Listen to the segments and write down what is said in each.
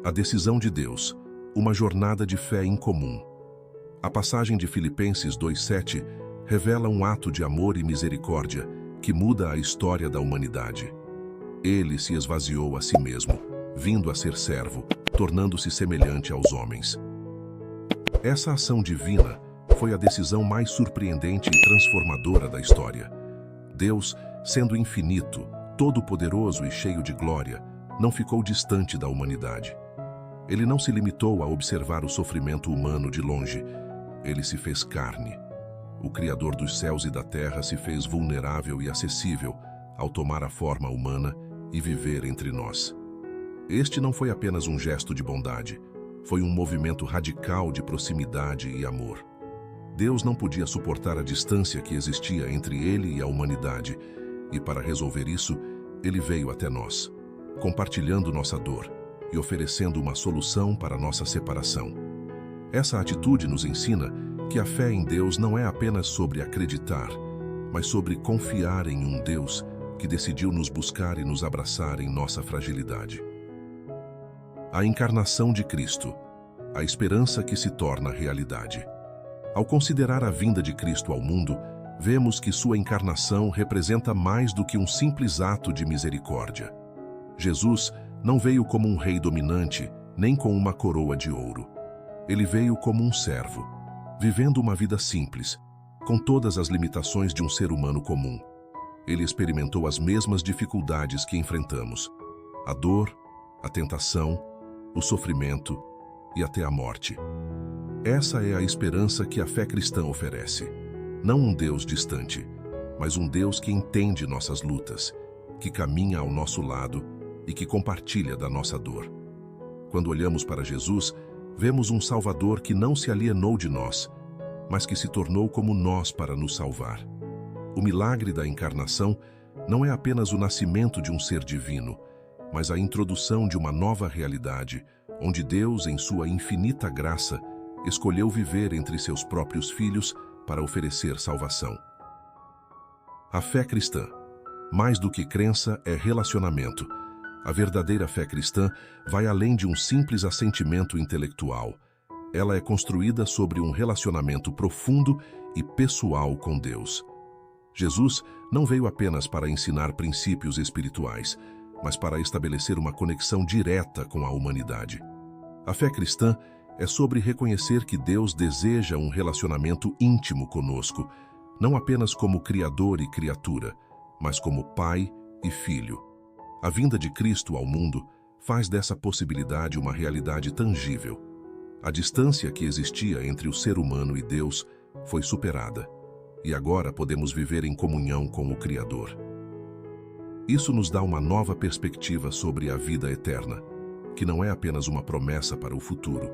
A decisão de Deus, uma jornada de fé incomum. A passagem de Filipenses 2:7 revela um ato de amor e misericórdia que muda a história da humanidade. Ele se esvaziou a si mesmo, vindo a ser servo, tornando-se semelhante aos homens. Essa ação divina foi a decisão mais surpreendente e transformadora da história. Deus, sendo infinito, todo-poderoso e cheio de glória, não ficou distante da humanidade. Ele não se limitou a observar o sofrimento humano de longe. Ele se fez carne. O Criador dos céus e da terra se fez vulnerável e acessível ao tomar a forma humana e viver entre nós. Este não foi apenas um gesto de bondade, foi um movimento radical de proximidade e amor. Deus não podia suportar a distância que existia entre ele e a humanidade, e para resolver isso, ele veio até nós, compartilhando nossa dor e oferecendo uma solução para nossa separação. Essa atitude nos ensina que a fé em Deus não é apenas sobre acreditar, mas sobre confiar em um Deus que decidiu nos buscar e nos abraçar em nossa fragilidade. A encarnação de Cristo, a esperança que se torna realidade. Ao considerar a vinda de Cristo ao mundo, vemos que sua encarnação representa mais do que um simples ato de misericórdia. Jesus não veio como um rei dominante, nem com uma coroa de ouro. Ele veio como um servo, vivendo uma vida simples, com todas as limitações de um ser humano comum. Ele experimentou as mesmas dificuldades que enfrentamos: a dor, a tentação, o sofrimento e até a morte. Essa é a esperança que a fé cristã oferece. Não um Deus distante, mas um Deus que entende nossas lutas, que caminha ao nosso lado e que compartilha da nossa dor. Quando olhamos para Jesus, vemos um Salvador que não se alienou de nós, mas que se tornou como nós para nos salvar. O milagre da encarnação não é apenas o nascimento de um ser divino, mas a introdução de uma nova realidade, onde Deus, em sua infinita graça, escolheu viver entre seus próprios filhos para oferecer salvação. A fé cristã, mais do que crença, é relacionamento. A verdadeira fé cristã vai além de um simples assentimento intelectual. Ela é construída sobre um relacionamento profundo e pessoal com Deus. Jesus não veio apenas para ensinar princípios espirituais, mas para estabelecer uma conexão direta com a humanidade. A fé cristã é sobre reconhecer que Deus deseja um relacionamento íntimo conosco, não apenas como Criador e criatura, mas como Pai e Filho. A vinda de Cristo ao mundo faz dessa possibilidade uma realidade tangível. A distância que existia entre o ser humano e Deus foi superada, e agora podemos viver em comunhão com o Criador. Isso nos dá uma nova perspectiva sobre a vida eterna, que não é apenas uma promessa para o futuro,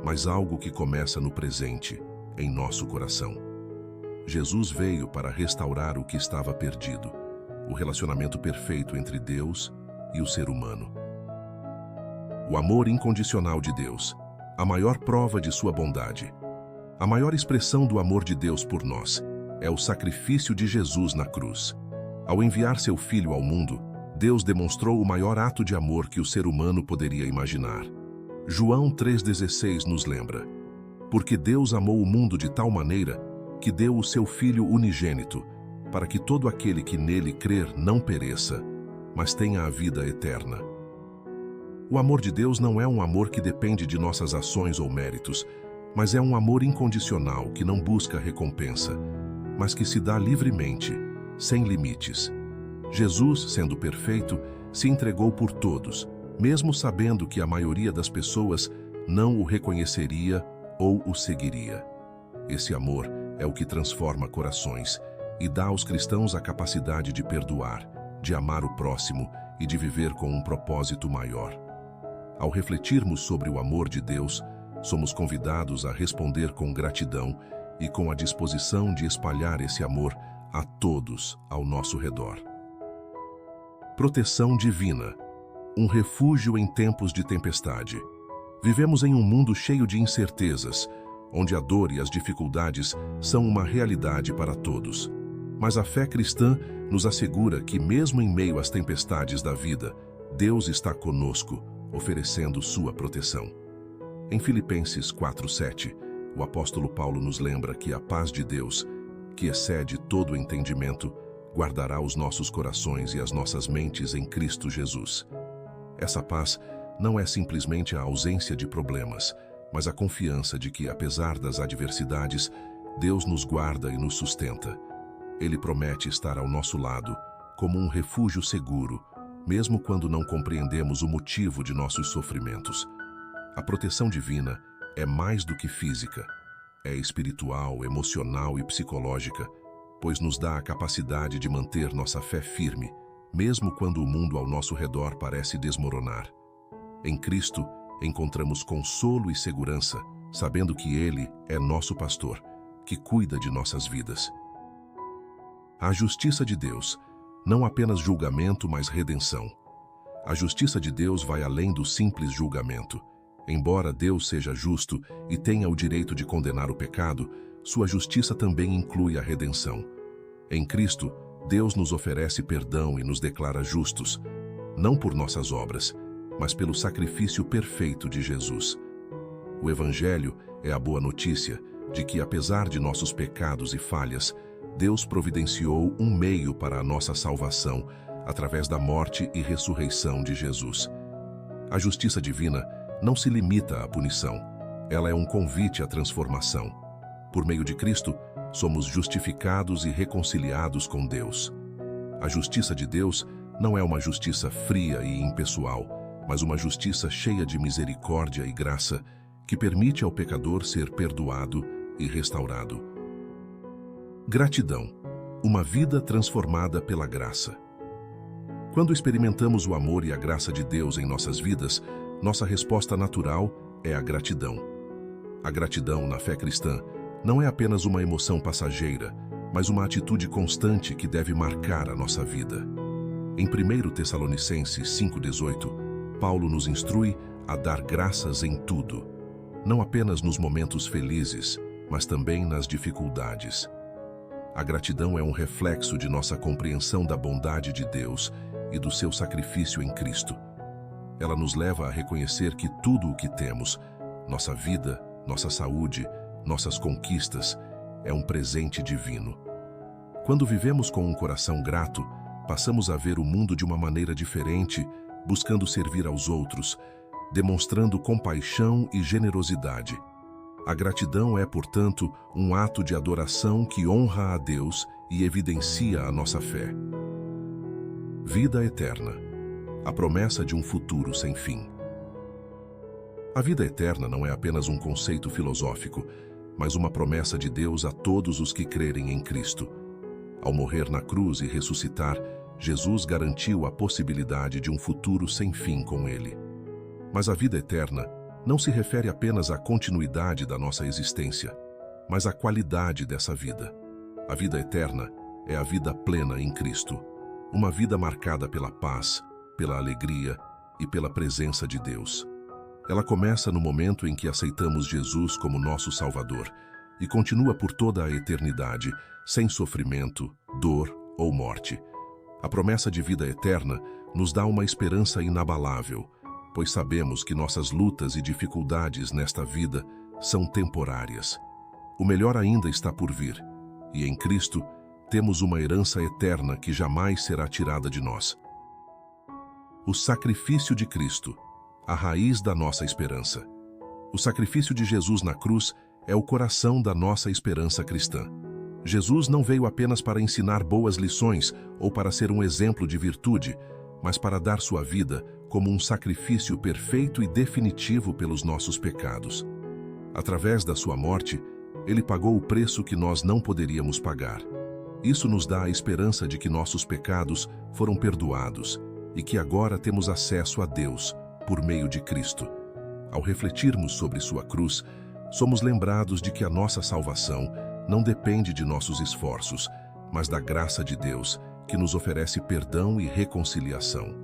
mas algo que começa no presente, em nosso coração. Jesus veio para restaurar o que estava perdido, o relacionamento perfeito entre Deus e o ser humano. O amor incondicional de Deus, a maior prova de sua bondade. A maior expressão do amor de Deus por nós é o sacrifício de Jesus na cruz. Ao enviar seu Filho ao mundo, Deus demonstrou o maior ato de amor que o ser humano poderia imaginar. João 3,16 nos lembra: porque Deus amou o mundo de tal maneira que deu o seu Filho unigênito, para que todo aquele que nele crer não pereça, mas tenha a vida eterna. O amor de Deus não é um amor que depende de nossas ações ou méritos, mas é um amor incondicional que não busca recompensa, mas que se dá livremente, sem limites. Jesus, sendo perfeito, se entregou por todos, mesmo sabendo que a maioria das pessoas não o reconheceria ou o seguiria. Esse amor é o que transforma corações e dá aos cristãos a capacidade de perdoar, de amar o próximo e de viver com um propósito maior. Ao refletirmos sobre o amor de Deus, somos convidados a responder com gratidão e com a disposição de espalhar esse amor a todos ao nosso redor. Proteção divina, um refúgio em tempos de tempestade. Vivemos em um mundo cheio de incertezas, onde a dor e as dificuldades são uma realidade para todos. Mas a fé cristã nos assegura que, mesmo em meio às tempestades da vida, Deus está conosco, oferecendo sua proteção. Em Filipenses 4:7, o apóstolo Paulo nos lembra que a paz de Deus, que excede todo o entendimento, guardará os nossos corações e as nossas mentes em Cristo Jesus. Essa paz não é simplesmente a ausência de problemas, mas a confiança de que, apesar das adversidades, Deus nos guarda e nos sustenta. Ele promete estar ao nosso lado, como um refúgio seguro, mesmo quando não compreendemos o motivo de nossos sofrimentos. A proteção divina é mais do que física, é espiritual, emocional e psicológica, pois nos dá a capacidade de manter nossa fé firme, mesmo quando o mundo ao nosso redor parece desmoronar. Em Cristo, encontramos consolo e segurança, sabendo que Ele é nosso pastor, que cuida de nossas vidas. A justiça de Deus, não apenas julgamento, mas redenção. A justiça de Deus vai além do simples julgamento. Embora Deus seja justo e tenha o direito de condenar o pecado, sua justiça também inclui a redenção. Em Cristo, Deus nos oferece perdão e nos declara justos, não por nossas obras, mas pelo sacrifício perfeito de Jesus. O Evangelho é a boa notícia de que, apesar de nossos pecados e falhas, Deus providenciou um meio para a nossa salvação através da morte e ressurreição de Jesus. A justiça divina não se limita à punição. Ela é um convite à transformação. Por meio de Cristo, somos justificados e reconciliados com Deus. A justiça de Deus não é uma justiça fria e impessoal, mas uma justiça cheia de misericórdia e graça que permite ao pecador ser perdoado e restaurado. Gratidão, uma vida transformada pela graça. Quando experimentamos o amor e a graça de Deus em nossas vidas, nossa resposta natural é a gratidão. A gratidão na fé cristã não é apenas uma emoção passageira, mas uma atitude constante que deve marcar a nossa vida. Em 1 Tessalonicenses 5,18, Paulo nos instrui a dar graças em tudo, não apenas nos momentos felizes, mas também nas dificuldades. A gratidão é um reflexo de nossa compreensão da bondade de Deus e do seu sacrifício em Cristo. Ela nos leva a reconhecer que tudo o que temos, nossa vida, nossa saúde, nossas conquistas, é um presente divino. Quando vivemos com um coração grato, passamos a ver o mundo de uma maneira diferente, buscando servir aos outros, demonstrando compaixão e generosidade. A gratidão é, portanto, um ato de adoração que honra a Deus e evidencia a nossa fé. Vida eterna. A promessa de um futuro sem fim. A vida eterna não é apenas um conceito filosófico, mas uma promessa de Deus a todos os que crerem em Cristo. Ao morrer na cruz e ressuscitar, Jesus garantiu a possibilidade de um futuro sem fim com Ele. Mas a vida eterna não se refere apenas à continuidade da nossa existência, mas à qualidade dessa vida. A vida eterna é a vida plena em Cristo, uma vida marcada pela paz, pela alegria e pela presença de Deus. Ela começa no momento em que aceitamos Jesus como nosso Salvador e continua por toda a eternidade, sem sofrimento, dor ou morte. A promessa de vida eterna nos dá uma esperança inabalável, pois sabemos que nossas lutas e dificuldades nesta vida são temporárias. O melhor ainda está por vir, e em Cristo temos uma herança eterna que jamais será tirada de nós. O sacrifício de Cristo, a raiz da nossa esperança. O sacrifício de Jesus na cruz é o coração da nossa esperança cristã. Jesus não veio apenas para ensinar boas lições ou para ser um exemplo de virtude, mas para dar sua vida como um sacrifício perfeito e definitivo pelos nossos pecados. Através da sua morte, ele pagou o preço que nós não poderíamos pagar. Isso nos dá a esperança de que nossos pecados foram perdoados e que agora temos acesso a Deus por meio de Cristo. Ao refletirmos sobre sua cruz, somos lembrados de que a nossa salvação não depende de nossos esforços, mas da graça de Deus, que nos oferece perdão e reconciliação.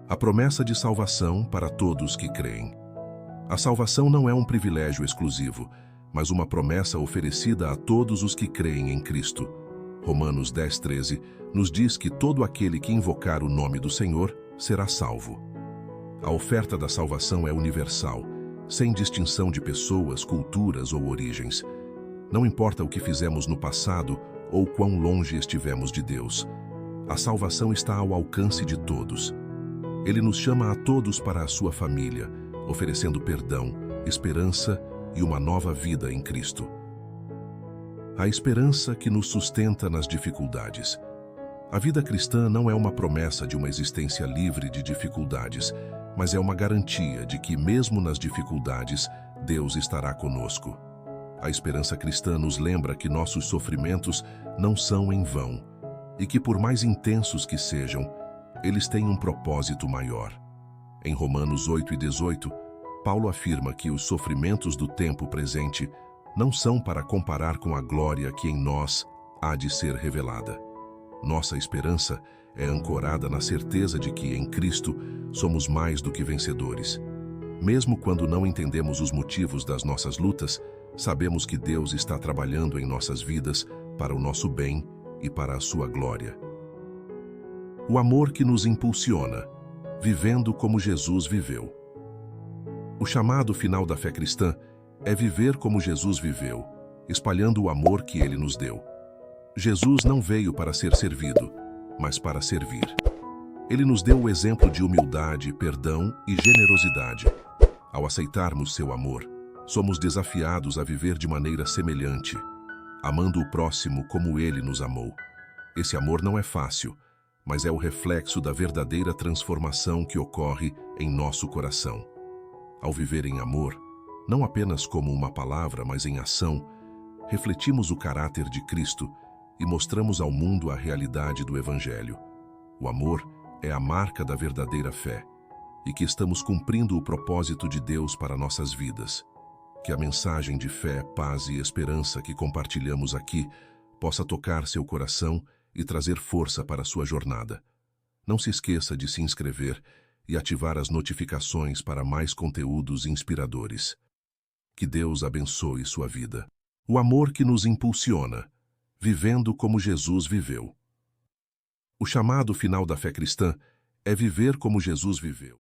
A promessa de salvação para todos que creem. A salvação não é um privilégio exclusivo, mas uma promessa oferecida a todos os que creem em Cristo. Romanos 10:13 nos diz que todo aquele que invocar o nome do Senhor será salvo. A oferta da salvação é universal, sem distinção de pessoas, culturas ou origens. Não importa o que fizemos no passado ou quão longe estivemos de Deus. A salvação está ao alcance de todos. Ele nos chama a todos para a sua família, oferecendo perdão, esperança e uma nova vida em Cristo. A esperança que nos sustenta nas dificuldades. A vida cristã não é uma promessa de uma existência livre de dificuldades, mas é uma garantia de que, mesmo nas dificuldades, Deus estará conosco. A esperança cristã nos lembra que nossos sofrimentos não são em vão e que, por mais intensos que sejam, eles têm um propósito maior. Em Romanos 8:18, Paulo afirma que os sofrimentos do tempo presente não são para comparar com a glória que em nós há de ser revelada. Nossa esperança é ancorada na certeza de que, em Cristo, somos mais do que vencedores. Mesmo quando não entendemos os motivos das nossas lutas, sabemos que Deus está trabalhando em nossas vidas para o nosso bem e para a sua glória. O amor que nos impulsiona, vivendo como Jesus viveu. O chamado final da fé cristã é viver como Jesus viveu, espalhando o amor que ele nos deu. Jesus não veio para ser servido, mas para servir. Ele nos deu o exemplo de humildade, perdão e generosidade. Ao aceitarmos seu amor, somos desafiados a viver de maneira semelhante, amando o próximo como ele nos amou. Esse amor não é fácil, mas é o reflexo da verdadeira transformação que ocorre em nosso coração. Ao viver em amor, não apenas como uma palavra, mas em ação, refletimos o caráter de Cristo e mostramos ao mundo a realidade do Evangelho. O amor é a marca da verdadeira fé e que estamos cumprindo o propósito de Deus para nossas vidas. Que a mensagem de fé, paz e esperança que compartilhamos aqui possa tocar seu coração e trazer força para a sua jornada. Não se esqueça de se inscrever e ativar as notificações para mais conteúdos inspiradores. Que Deus abençoe sua vida. O amor que nos impulsiona, vivendo como Jesus viveu. O chamado final da fé cristã é viver como Jesus viveu.